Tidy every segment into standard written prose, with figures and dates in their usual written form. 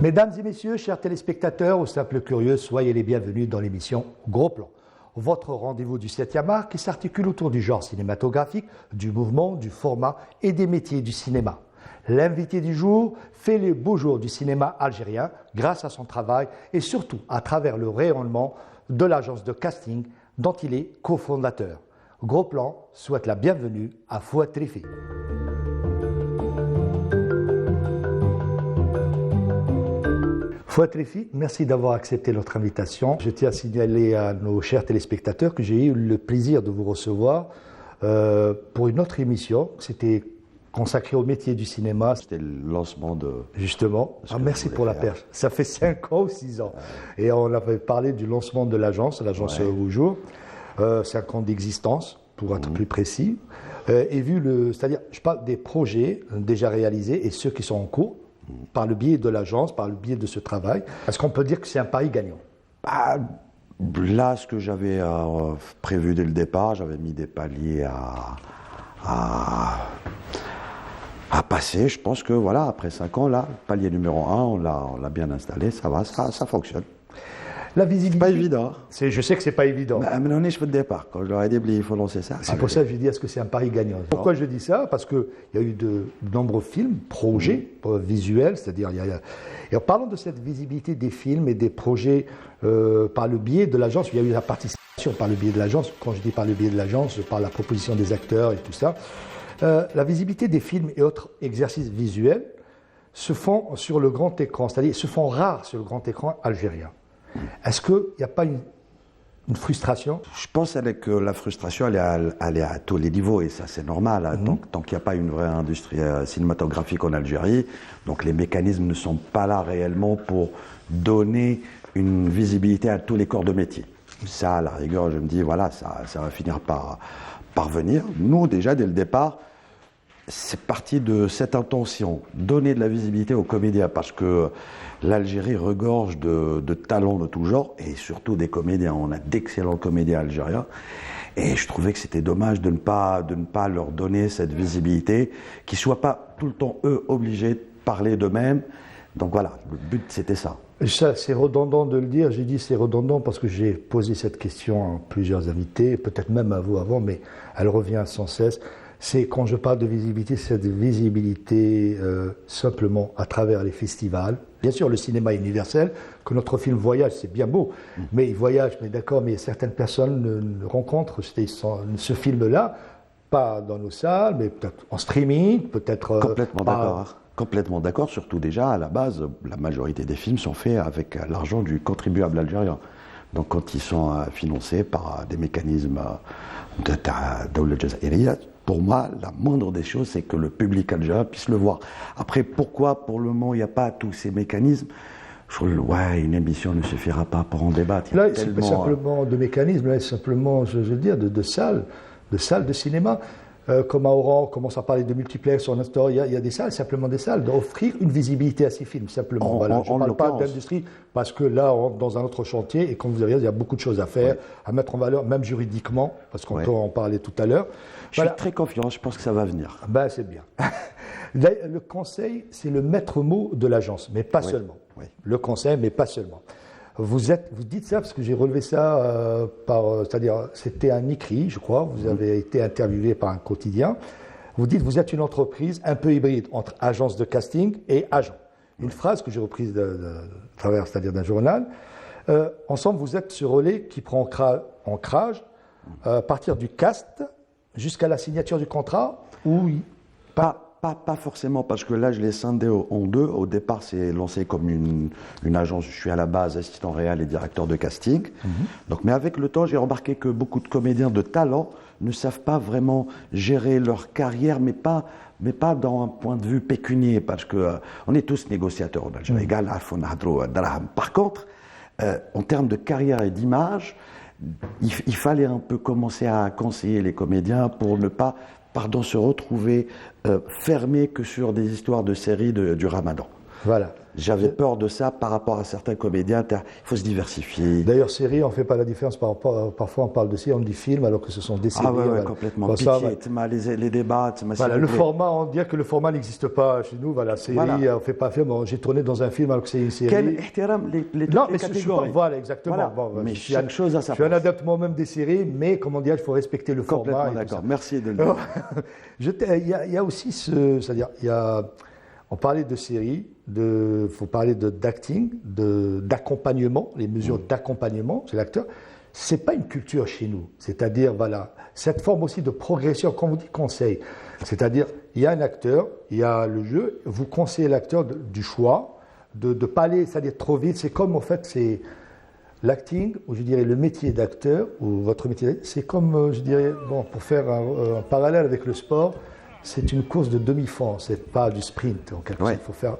Mesdames et messieurs, chers téléspectateurs ou simples curieux, soyez les bienvenus dans l'émission Gros Plan. Votre rendez-vous du 7e art qui s'articule autour du genre cinématographique, du mouvement, du format et des métiers du cinéma. L'invité du jour fait les beaux jours du cinéma algérien grâce à son travail et surtout à travers le rayonnement de l'agence de casting dont il est cofondateur. Gros Plan souhaite la bienvenue à Fouad Trifi. Fouad Trifi, merci d'avoir accepté notre invitation. Je tiens à signaler à nos chers téléspectateurs que j'ai eu le plaisir de vous recevoir pour une autre émission. C'était consacré au métier du cinéma. C'était le lancement de... Justement. Merci pour la perche. Ça fait 5 ans ou 6 ans. Et on avait parlé du lancement de l'agence Rougeour. 5 ans d'existence, pour être plus précis. Et c'est-à-dire, je parle des projets déjà réalisés et ceux qui sont en cours, par le biais de l'agence, par le biais de ce travail. Est-ce qu'on peut dire que c'est un pari gagnant ? Là, ce que j'avais prévu dès le départ, j'avais mis des paliers à passer. Je pense que voilà, après 5 ans, là, palier numéro 1, on l'a bien installé, ça va, ça fonctionne. La visibilité. C'est pas évident. Je sais que c'est pas évident. Mais on est sur le départ. Quand je leur ai dit il faut lancer ça. C'est pour ça que je dis est-ce que c'est un pari gagnant. Pourquoi je dis ça ? Parce qu'il y a eu de nombreux films, projets visuels, c'est-à-dire Et en parlant de cette visibilité des films et des projets par le biais de l'agence, il y a eu la participation par le biais de l'agence. Quand je dis par le biais de l'agence, je parle de la proposition des acteurs et tout ça. La visibilité des films et autres exercices visuels se font sur le grand écran, c'est-à-dire se font rares sur le grand écran algérien. Est-ce qu'il n'y a pas une frustration ? Je pense que la frustration, elle est à tous les niveaux, et ça c'est normal. Tant qu'il n'y a pas une vraie industrie cinématographique en Algérie, donc les mécanismes ne sont pas là réellement pour donner une visibilité à tous les corps de métier. Ça, à la rigueur, je me dis, voilà, ça va finir par venir. Nous, déjà, dès le départ, c'est parti de cette intention, donner de la visibilité aux comédiens, parce que l'Algérie regorge de talents de tout genre, et surtout des comédiens. On a d'excellents comédiens algériens, et je trouvais que c'était dommage de ne pas leur donner cette visibilité, qu'ils ne soient pas tout le temps, eux, obligés de parler d'eux-mêmes. Donc voilà, le but, c'était ça. Ça, c'est redondant de le dire. J'ai dit c'est redondant parce que j'ai posé cette question à plusieurs invités, peut-être même à vous avant, mais elle revient sans cesse. C'est quand je parle de visibilité, cette visibilité simplement à travers les festivals. Bien sûr, le cinéma est universel, que notre film voyage, c'est bien beau, mais il voyage, mais d'accord, mais certaines personnes ne rencontrent ce film-là, pas dans nos salles, mais peut-être en streaming, peut-être... Complètement d'accord, surtout déjà, à la base, la majorité des films sont faits avec l'argent du contribuable algérien. Donc quand ils sont financés par des mécanismes de Dawla Jazairiyya, pour moi, la moindre des choses, c'est que le public algérien puisse le voir. Après, pourquoi, pour le moment, il n'y a pas tous ces mécanismes ? Une émission ne suffira pas pour en débattre. Là, c'est pas simplement de mécanismes, là, c'est simplement, je veux dire, de salles de cinéma. Comme à Oran, on commence à parler de multiplex, il y a des salles, simplement des salles, d'offrir une visibilité à ces films, simplement. Je ne parle pas d'industrie, parce que là, on rentre dans un autre chantier, et comme vous avez dit, il y a beaucoup de choses à faire, à mettre en valeur, même juridiquement, parce qu'on peut en parler tout à l'heure. Je suis très confiant, je pense que ça va venir. C'est bien. Le conseil, c'est le maître mot de l'agence, mais pas seulement. Le conseil, mais pas seulement. Vous dites ça parce que j'ai relevé ça c'est-à-dire c'était un écrit, je crois. Vous avez été interviewé par un quotidien. Vous dites vous êtes une entreprise un peu hybride entre agence de casting et agent. Une phrase que j'ai reprise c'est-à-dire d'un journal. Ensemble, vous êtes ce relais qui prend ancrage à partir du cast jusqu'à la signature du contrat ou Pas forcément, parce que là, je l'ai scindé en deux. Au départ, c'est lancé comme une agence. Je suis à la base assistant réel et directeur de casting. Donc, mais avec le temps, j'ai remarqué que beaucoup de comédiens de talent ne savent pas vraiment gérer leur carrière, mais pas dans un point de vue pécunier, parce que on est tous négociateurs en Algérie. Par contre, en termes de carrière et d'image, il fallait un peu commencer à conseiller les comédiens pour ne pas se retrouver fermé que sur des histoires de séries du Ramadan. Voilà. J'avais peur de ça par rapport à certains comédiens. Il faut se diversifier. D'ailleurs, série, on ne fait pas la différence. Parfois, on parle de série, on dit film, alors que ce sont des séries. Ah ouais, voilà. complètement. Bon, Pitié, ça, les débats. Voilà, le format, on dirait que le format n'existe pas chez nous. Voilà, série, Voilà. on ne fait pas film. Bon, j'ai tourné dans un film alors que c'est une série. Quel ihtiram, les Non, toutes mais les catégories. voilà, exactement. Voilà. Bon, Mais je suis chaque chose a sa Je suis un place. adepte moi-même des séries, mais comme on dit, il faut respecter le Complètement format. d'accord. Merci de le dire. Il y a aussi c'est-à-dire, on parlait de séries, faut parler d'acting, d'accompagnement, les mesures d'accompagnement chez l'acteur. C'est pas une culture chez nous. C'est-à-dire, voilà, cette forme aussi de progression, quand vous dites conseil, c'est-à-dire, il y a un acteur, il y a le jeu, vous conseillez l'acteur du choix, de ne pas aller, c'est-à-dire trop vite. C'est comme, en fait, c'est l'acting, ou je dirais le métier d'acteur, ou votre métier, c'est comme, je dirais, bon, pour faire un parallèle avec le sport, c'est une course de demi-fond, c'est pas du sprint, en quelque sorte. Il faut faire.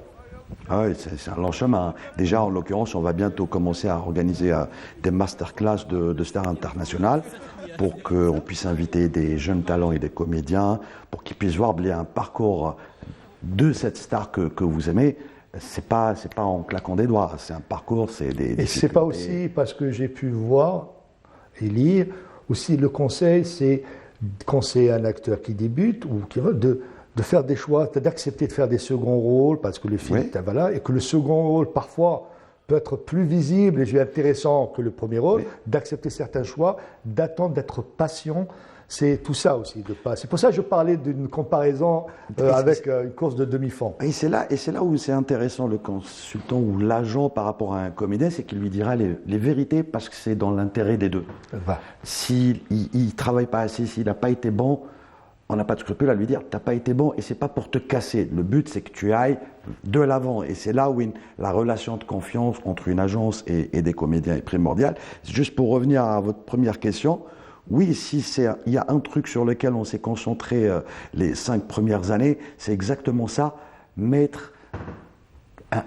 Ah oui, c'est un long chemin. Déjà, en l'occurrence, on va bientôt commencer à organiser des masterclass de stars internationales pour qu'on puisse inviter des jeunes talents et des comédiens, pour qu'ils puissent voir un parcours de cette star que vous aimez. C'est pas en claquant des doigts, c'est un parcours, c'est des. Et c'est pas aussi parce que j'ai pu voir et lire, aussi le conseil, c'est conseiller un acteur qui débute ou qui veut de faire des choix, d'accepter de faire des seconds rôles parce que le film, voilà, et que le second rôle parfois peut être plus visible et intéressant que le premier rôle, d'accepter certains choix, d'attendre, d'être patient. C'est tout ça aussi. C'est pour ça que je parlais d'une comparaison avec une course de demi-fond. Et c'est là où c'est intéressant le consultant ou l'agent par rapport à un comédien, c'est qu'il lui dira les vérités parce que c'est dans l'intérêt des deux. S'il ne travaille pas assez, s'il n'a pas été bon, on n'a pas de scrupule à lui dire « t'as pas été bon » et c'est pas pour te casser. Le but, c'est que tu ailles de l'avant. Et c'est là où la relation de confiance entre une agence et des comédiens est primordiale. Juste pour revenir à votre première question, oui, il y a un truc sur lequel on s'est concentré les 5 premières années, c'est exactement ça,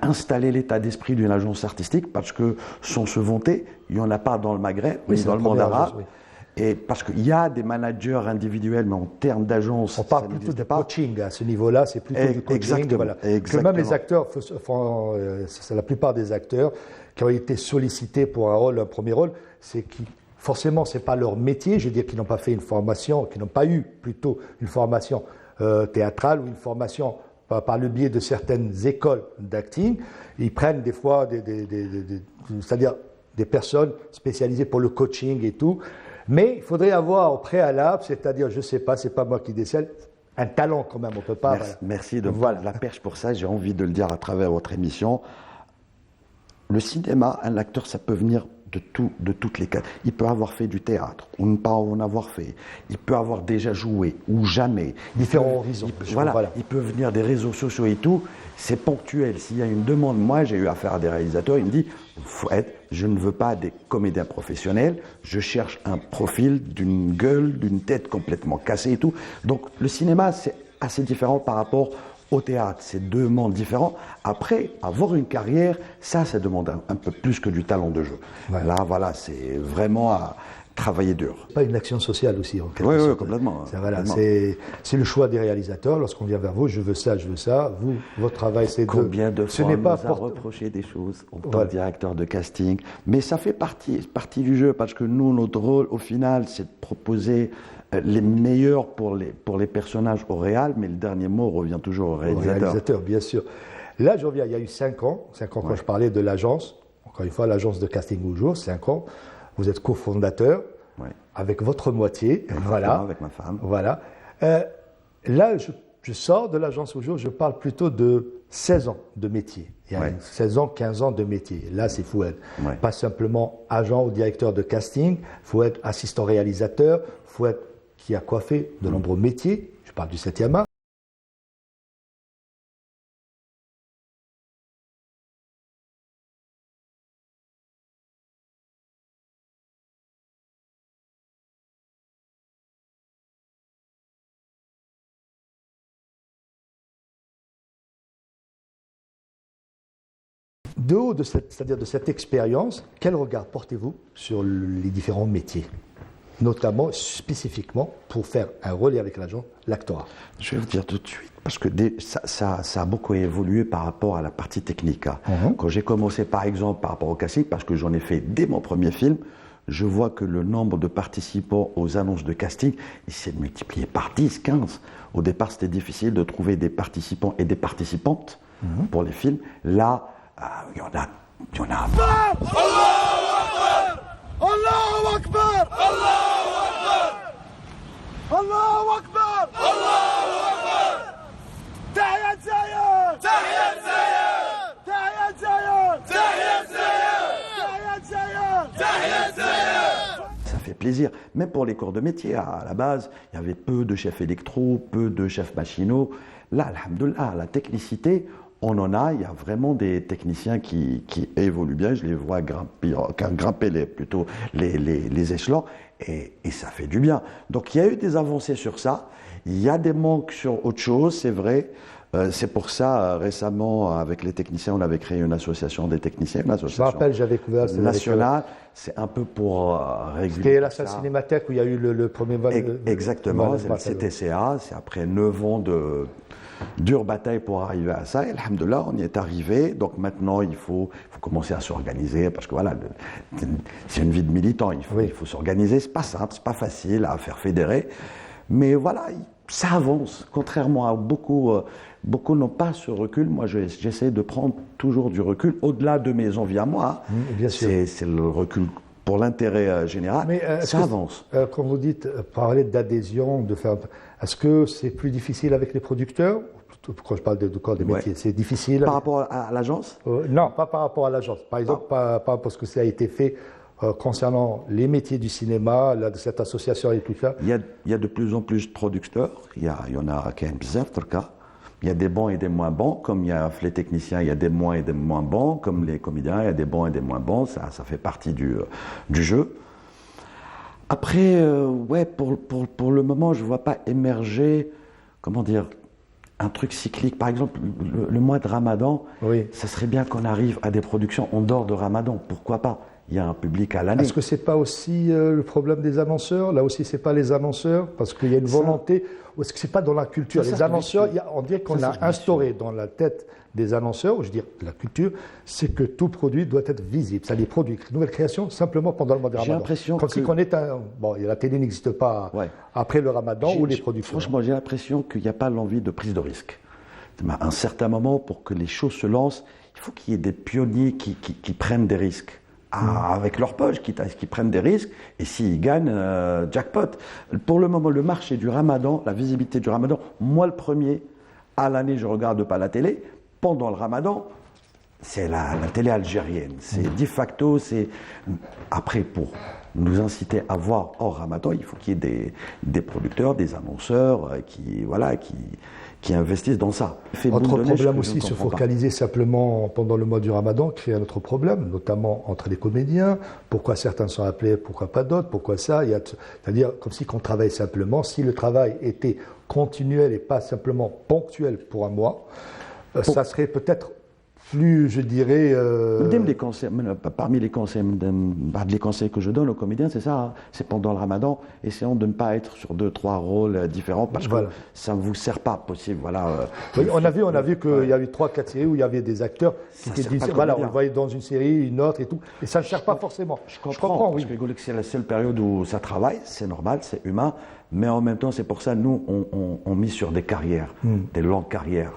installer l'état d'esprit d'une agence artistique, parce que sans se vanter, il n'y en a pas dans le Maghreb, ni dans le monde arabe. Et parce qu'il y a des managers individuels, mais en termes d'agence, on parle plutôt de coaching à ce niveau-là, c'est plutôt du coaching. Exactement. Voilà. Que même les acteurs, c'est la plupart des acteurs qui ont été sollicités pour un premier rôle, c'est qui forcément, ce n'est pas leur métier, je veux dire qu'ils n'ont pas fait une formation, qu'ils n'ont pas eu plutôt une formation théâtrale ou une formation par le biais de certaines écoles d'acting. Ils prennent des fois c'est-à-dire des personnes spécialisées pour le coaching et tout. Mais il faudrait avoir au préalable, c'est-à-dire, je ne sais pas, ce n'est pas moi qui décèle, un talent quand même, on ne peut pas. Merci de voir la perche pour ça, j'ai envie de le dire à travers votre émission. Le cinéma, un acteur, ça peut venir de toutes les cas. Il peut avoir fait du théâtre, ou ne pas en avoir fait. Il peut avoir déjà joué, ou jamais. Différents horizons. Il peut venir des réseaux sociaux et tout. C'est ponctuel. S'il y a une demande, moi j'ai eu affaire à des réalisateurs, ils me disent je ne veux pas des comédiens professionnels, je cherche un profil d'une gueule, d'une tête complètement cassée et tout. Donc le cinéma, c'est assez différent par rapport au théâtre, c'est 2 mondes différents. Après, avoir une carrière, ça demande un peu plus que du talent de jeu. Là, voilà, c'est vraiment à travailler dur. Pas une action sociale aussi, en quelque sorte. Oui, complètement. C'est le choix des réalisateurs. Lorsqu'on vient vers vous, je veux ça. Vous, votre travail, c'est Combien de fois on nous a reproché des choses en tant que directeur de casting. Mais ça fait partie du jeu, parce que nous, notre rôle, au final, c'est de proposer les meilleurs pour les personnages au réal, mais le dernier mot revient toujours au réalisateur. Au réalisateur, bien sûr. Là, je reviens, il y a eu 5 ans quand je parlais de l'agence, encore une fois, l'agence de casting Oujour, 5 ans, vous êtes cofondateur avec votre moitié, voilà. Avec ma femme. Voilà. Là, je sors de l'agence Oujour, je parle plutôt de 16 ans de métier. Il y a 16 ans, 15 ans de métier. Là, c'est faut être pas simplement agent ou directeur de casting, il faut être assistant réalisateur, il faut être qui a coiffé de nombreux métiers, je parle du 7e art. De haut c'est-à-dire de cette expérience, quel regard portez-vous sur les différents métiers ? notamment, spécifiquement, pour faire un relais avec l'agent, l'actorat? Je vais vous dire tout de suite, parce que ça a beaucoup évolué par rapport à la partie technique. Quand j'ai commencé, par exemple, par rapport au casting, parce que j'en ai fait dès mon premier film, je vois que le nombre de participants aux annonces de casting, il s'est multiplié par 10, 15. Au départ, c'était difficile de trouver des participants et des participantes pour les films. Là, il y en a. Allahu Akbar! Allahu Akbar! Allahu Akbar! Allahu Akbar! Tahiyat Zayed! Tahiyat Zayed! Tahiyat Zayed! Tahiyat Zayed! Tahiyat Zayed! Tahiyat Zayed! Ça fait plaisir. Même pour les corps de métier, à la base, il y avait peu de chefs électro, peu de chefs machinaux. Là, alhamdoulilah, la technicité, on en a. Il y a vraiment des techniciens qui évoluent bien. Je les vois grimper les échelons et ça fait du bien. Donc il y a eu des avancées sur ça. Il y a des manques sur autre chose, c'est vrai. C'est pour ça, récemment, avec les techniciens, on avait créé une association des techniciens, une association Je me rappelle, j'avais couvert nationale. C'est un peu pour réguler. C'était la salle Cinémathèque où il y a eu le premier vol. Exactement, c'est le CTCA. C'est après 9 ans de dure bataille pour arriver à ça. Et alhamdoulilah, on y est arrivé. Donc maintenant, il faut commencer à s'organiser parce que voilà, c'est une vie de militant. Il faut s'organiser. C'est pas simple, c'est pas facile à faire fédérer. Mais voilà, ça avance. Contrairement à beaucoup n'ont pas ce recul. Moi, j'essaie de prendre toujours du recul au-delà de mes envies à moi. Bien sûr. C'est le recul pour l'intérêt général. Mais ça avance. Quand vous dites parler d'adhésion, est-ce que c'est plus difficile avec les producteurs? Quand je parle du corps des métiers, c'est difficile. Par rapport à l'agence? Non, pas par rapport à l'agence. Par exemple, pas parce que ça a été fait concernant les métiers du cinéma, de cette association et tout ça. Il y a de plus en plus de producteurs. Il y en a qui ont bizarre, en tout cas. Il y a des bons et des moins bons, comme il y a les techniciens, il y a des moins et des moins bons, comme les comédiens, il y a des bons et des moins bons, ça fait partie du jeu. Après, pour le moment, je ne vois pas émerger, comment dire, un truc cyclique. Par exemple, le mois de Ramadan, ça serait bien qu'on arrive à des productions en dehors de Ramadan, pourquoi pas? Il y a un public à l'année. Est-ce que ce n'est pas aussi le problème des annonceurs? Là aussi, ce n'est pas les annonceurs, parce qu'il y a une volonté. Ou est-ce que ce n'est pas dans la culture? Les annonceurs, on dirait qu'on a instauré dans la tête des annonceurs, ou je veux dire la culture, c'est que tout produit doit être visible. C'est-à-dire produit, nouvelle création, simplement pendant le mois de Ramadan. J'ai l'impression comme si on est la télé n'existe pas après le Ramadan ou les productions. Franchement, j'ai l'impression qu'il n'y a pas l'envie de prise de risque. À un certain moment, pour que les choses se lancent, il faut qu'il y ait des pionniers qui prennent des risques. Avec leur poche, qui prennent des risques, et s'ils gagnent, jackpot. Pour le moment, le marché du Ramadan, la visibilité du Ramadan, moi le premier, à l'année, je ne regarde pas la télé. Pendant le Ramadan, c'est la télé algérienne. C'est de facto, c'est. Après, pour nous inciter à voir hors Ramadan, il faut qu'il y ait des producteurs, des annonceurs qui investissent dans ça. Autre problème aussi, se focaliser simplement pendant le mois du Ramadan crée un autre problème, notamment entre les comédiens. Pourquoi certains sont appelés, pourquoi pas d'autres, pourquoi ça? C'est-à-dire comme si on travaille simplement. Si le travail était continuel et pas simplement ponctuel pour un mois, ça serait peut-être plus, je dirais... Parmi les conseils que je donne aux comédiens, c'est ça, c'est pendant le Ramadan, essayons de ne pas être sur 2-3 rôles différents, parce que ça ne vous sert pas possible. Oui, on a vu qu'il y avait 3-4 séries où il y avait des acteurs qui disaient, on le voyait dans une série, une autre et tout, et ça ne sert pas forcément. Je comprends, parce que c'est la seule période où ça travaille, c'est normal, c'est humain, mais en même temps, c'est pour ça, nous, on mise sur des carrières, des longues carrières.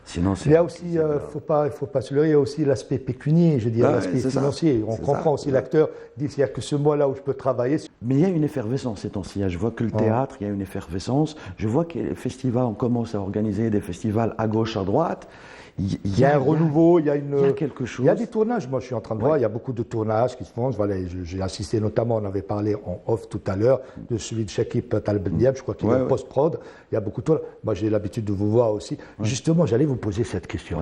Sinon, il y a aussi, il faut pas se leurrer, il y a aussi l'aspect pécunier, je dirais, l'aspect financier. On comprend aussi l'acteur dit qu'il n'y a que ce mois-là où je peux travailler. Mais il y a une effervescence ces temps-ci. Je vois que le théâtre, il y a une effervescence. Je vois que les festivals, on commence à organiser des festivals à gauche, à droite. Il y a un renouveau, il y a quelque chose. Il y a des tournages, moi je suis en train de voir, il y a beaucoup de tournages qui se font. Voilà, j'ai assisté notamment, on avait parlé en off tout à l'heure, de celui de Shakib Talbendiab, je crois qu'il est en post-prod. Il y a beaucoup de tournages. Moi j'ai l'habitude de vous voir aussi. Justement, j'allais vous poser cette question.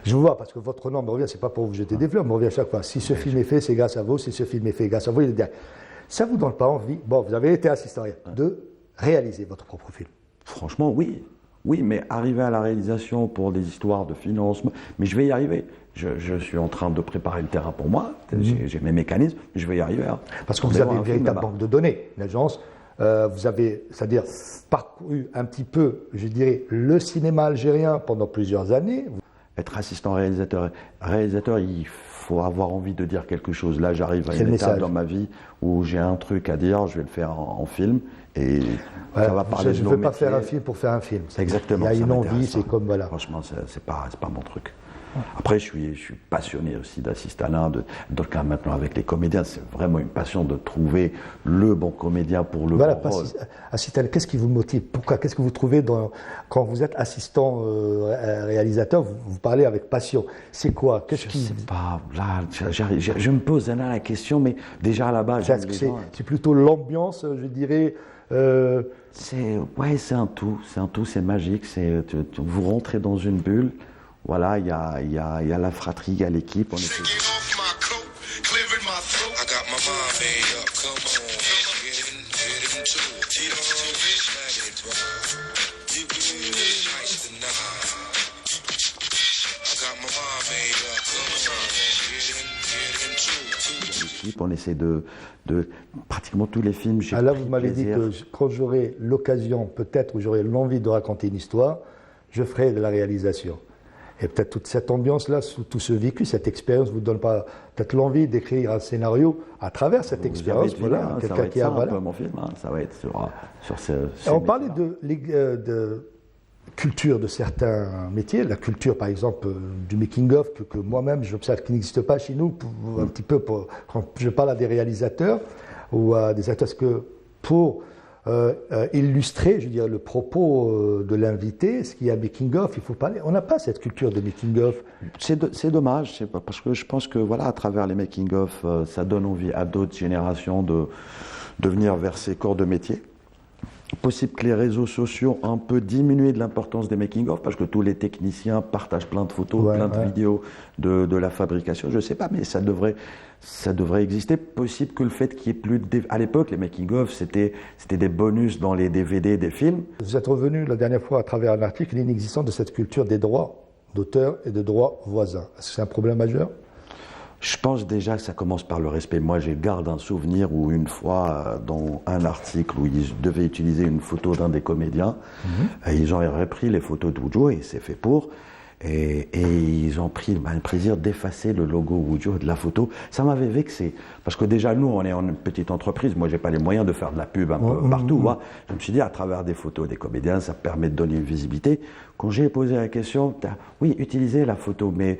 Je vous vois, parce que votre nom me revient, c'est pas pour vous jeter des fleurs, me revient à chaque fois. Si ce film est fait, c'est grâce à vous. Si ce film est fait, grâce à vous, il est derrière. Ça vous donne pas envie, vous avez été assistant, de réaliser votre propre film? Franchement, oui. Oui, mais arriver à la réalisation pour des histoires de financement, mais je vais y arriver. Je suis en train de préparer le terrain pour moi, j'ai mes mécanismes, je vais y arriver. Hein. Parce que vous avez une véritable banque de données, l'agence. Vous avez, c'est-à-dire, parcouru un petit peu, je dirais, le cinéma algérien pendant plusieurs années. Être assistant réalisateur, il faut avoir envie de dire quelque chose. Là, j'arrive à une étape dans ma vie où j'ai un truc à dire, je vais le faire en film et ça va parler de nos métiers. Je ne veux pas faire un film pour faire un film. Exactement. Il y a une envie, c'est comme voilà. Franchement, c'est pas mon truc. Après, je suis passionné aussi d'assistanat, donc là, maintenant avec les comédiens, c'est vraiment une passion de trouver le bon comédien pour le bon rôle. Assistant, qu'est-ce qui vous motive? Pourquoi? Qu'est-ce que vous trouvez quand vous êtes assistant réalisateur, vous parlez avec passion? C'est quoi? Je sais pas. Là, je me pose là la question, mais déjà à la base, c'est plutôt l'ambiance, je dirais. C'est un tout, c'est magique. Vous rentrez dans une bulle. Voilà, il y a la fratrie, il y a l'équipe. On est on essaie de pratiquement tous les films. Là, vous m'avez dit que quand j'aurai l'occasion, peut-être, ou j'aurai l'envie de raconter une histoire, je ferai de la réalisation. Et peut-être toute cette ambiance-là, tout ce vécu, cette expérience vous donne pas peut-être l'envie d'écrire un scénario à travers cette expérience. Voilà, quelqu'un qui a un peu mon film, hein, ça va être sur ce. On parlait de culture de certains métiers, la culture par exemple du making-of que moi-même j'observe qui n'existe pas chez nous, un petit peu quand je parle à des réalisateurs ou à des acteurs, parce que pour illustrer, je veux dire, le propos de l'invité, ce qu'il y a making-of, il faut parler. On n'a pas cette culture de making-of. C'est dommage, parce que je pense que voilà, à travers les making-of, ça donne envie à d'autres générations de venir vers ces corps de métier. Possible que les réseaux sociaux ont un peu diminué de l'importance des making-of, parce que tous les techniciens partagent plein de photos, plein de vidéos de la fabrication. Je ne sais pas, mais ça devrait exister. Possible que le fait qu'il y ait plus de... À l'époque, les making-of, c'était des bonus dans les DVD des films. Vous êtes revenu la dernière fois à travers un article, l'inexistence de cette culture des droits d'auteur et de droits voisins. Est-ce que c'est un problème majeur ? Je pense déjà que ça commence par le respect. Moi, je garde un souvenir où une fois, dans un article où ils devaient utiliser une photo d'un des comédiens, ils ont repris les photos de Woujo et c'est fait pour. Et ils ont pris le plaisir d'effacer le logo Woujo de la photo. Ça m'avait vexé. Parce que déjà, nous, on est en une petite entreprise. Moi, j'ai pas les moyens de faire de la pub un peu partout. Je me suis dit, à travers des photos des comédiens, ça permet de donner une visibilité. Quand j'ai posé la question, oui, utilisez la photo, mais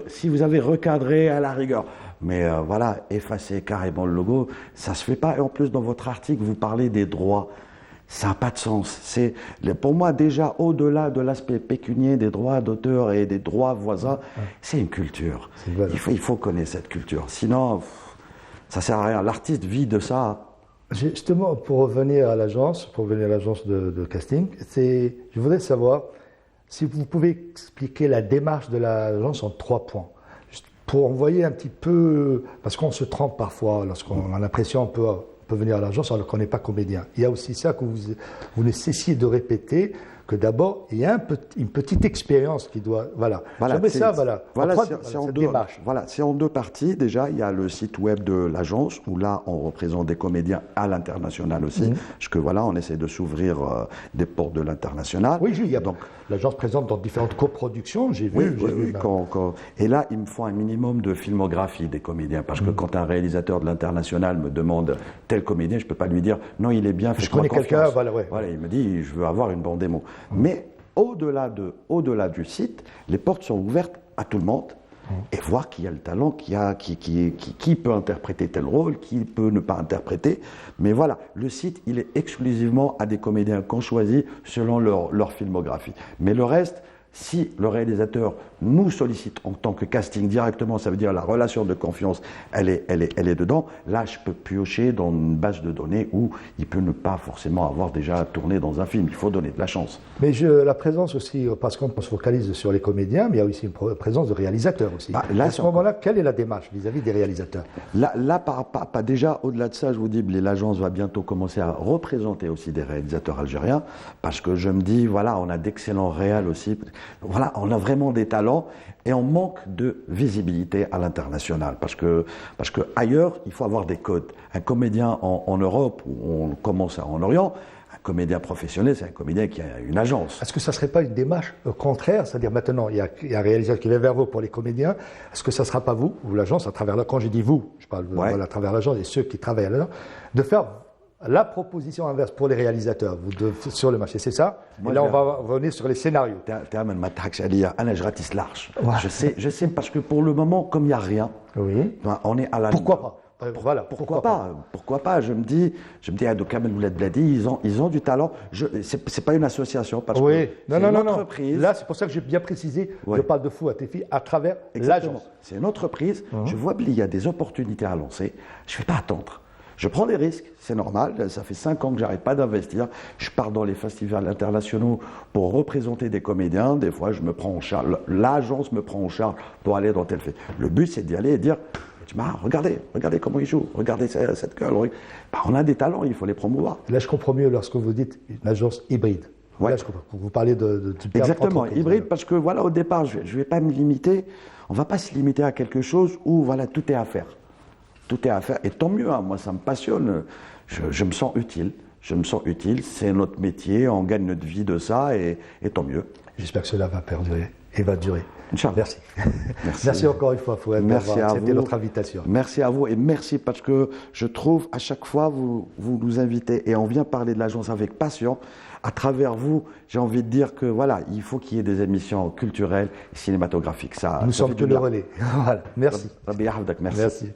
si vous avez recadré à la rigueur. Mais voilà, effacer carrément le logo, ça se fait pas. Et en plus, dans votre article, vous parlez des droits. Ça n'a pas de sens. Pour moi, déjà, au-delà de l'aspect pécunier des droits d'auteur et des droits voisins, c'est une culture. Il faut connaître cette culture. Sinon, ça ne sert à rien. L'artiste vit de ça. Justement, pour revenir à l'agence de casting, je voudrais savoir si vous pouvez expliquer la démarche de l'agence en 3 points. Juste pour envoyer un petit peu, parce qu'on se trompe parfois, lorsqu'on a l'impression on peut venir à l'agence alors qu'on n'est pas comédien. Il y a aussi ça que vous ne cessiez de répéter, que d'abord, il y a une petite expérience qui doit... Voilà, c'est en 2 parties. Déjà, il y a le site web de l'agence, où là, on représente des comédiens à l'international aussi, parce que voilà, on essaie de s'ouvrir des portes de l'international. Oui, donc l'agence présente dans différentes coproductions, j'ai vu. Et là, il me faut un minimum de filmographie des comédiens, parce que quand un réalisateur de l'international me demande tel comédien, je ne peux pas lui dire non, il est bien, je connais quelqu'un, voilà, il me dit, je veux avoir une bande démo. Mais au-delà du site, les portes sont ouvertes à tout le monde et voir qui a le talent, qui peut interpréter tel rôle, qui peut ne pas interpréter. Mais voilà, le site, il est exclusivement à des comédiens qu'on choisit selon leur filmographie. Mais le reste, Si le réalisateur nous sollicite en tant que casting directement, ça veut dire la relation de confiance, elle est dedans. Là, je peux piocher dans une base de données où il peut ne pas forcément avoir déjà tourné dans un film. Il faut donner de la chance. Mais la présence aussi, parce qu'on se focalise sur les comédiens, mais il y a aussi une présence de réalisateurs aussi. Là, à ce moment-là, quelle est la démarche vis-à-vis des réalisateurs? Là, déjà, au-delà de ça, je vous dis, l'agence va bientôt commencer à représenter aussi des réalisateurs algériens, parce que je me dis, voilà, on a d'excellents réals aussi. Voilà, on a vraiment des talents et on manque de visibilité à l'international parce que ailleurs, il faut avoir des codes. Un comédien en Europe, ou on commence en Orient, un comédien professionnel, c'est un comédien qui a une agence. Est-ce que ça ne serait pas une démarche contraire? C'est-à-dire maintenant, il y a un réalisateur qui vient vers vous pour les comédiens. Est-ce que ça ne sera pas vous, ou l'agence, quand je dis vous, je parle à travers l'agence et ceux qui travaillent à l'agence, de faire la proposition inverse pour les réalisateurs sur le marché, c'est ça? Et là, on va revenir sur les scénarios. Je sais, parce que pour le moment, comme il n'y a rien, on est à la... Pourquoi pas? Voilà, pourquoi pas? Je me dis, Adou Kamel Mouled Bladi, ils ont du talent. C'est pas une association, parce que c'est une entreprise. Là, c'est pour ça que j'ai bien précisé, je parle de Fouad Tefi à travers l'agence. C'est une entreprise, je vois qu'il y a des opportunités à lancer, je ne vais pas attendre. Je prends des risques, c'est normal, ça fait 5 ans que j'arrête pas d'investir. Je pars dans les festivals internationaux pour représenter des comédiens. Des fois, je me prends en charge, l'agence me prend en charge pour aller dans tel fait. Le but, c'est d'y aller et dire, regardez comment ils jouent, regardez cette gueule. On a des talents, il faut les promouvoir. Là, je comprends mieux lorsque vous dites une agence hybride. Ouais. Là, je comprends. Vous parlez de exactement, hybride, parce que voilà, au départ, je vais pas me limiter, on va pas se limiter à quelque chose où voilà, tout est à faire. Tout est à faire, et tant mieux, hein, moi ça me passionne, je me sens utile, c'est notre métier, on gagne notre vie de ça, et tant mieux. J'espère que cela va perdurer et va durer. Inch'Allah. Merci. Merci encore une fois, Fouad, d'avoir accepté notre invitation. Merci à vous, et merci parce que je trouve à chaque fois vous nous invitez, et on vient parler de l'agence avec passion. À travers vous, j'ai envie de dire que voilà, il faut qu'il y ait des émissions culturelles et cinématographiques. Nous sommes que le relais. Voilà. Merci. Merci. Merci.